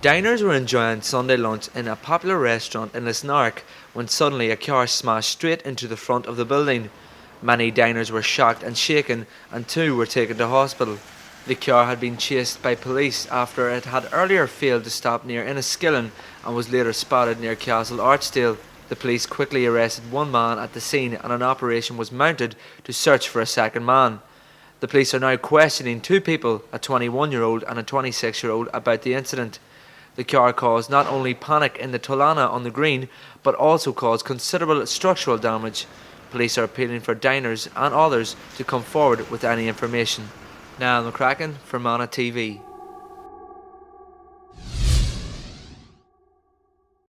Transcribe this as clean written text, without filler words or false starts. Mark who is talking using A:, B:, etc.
A: Diners were enjoying Sunday lunch in a popular restaurant in Resturant when suddenly a car smashed straight into the front of the building. Many diners were shocked and shaken, and two were taken to hospital. The car had been chased by police after it had earlier failed to stop near Enniskillen and was later spotted near Castle Archdale. The police quickly arrested one man at the scene and an operation was mounted to search for a second man. The police are now questioning two people, a 21-year-old and a 26-year-old, about the incident. The car caused not only panic in the Tullana on the Green, but also caused considerable structural damage. Police are appealing for diners and others to come forward with any information. Niall Mc Cracken, Fermanagh TV.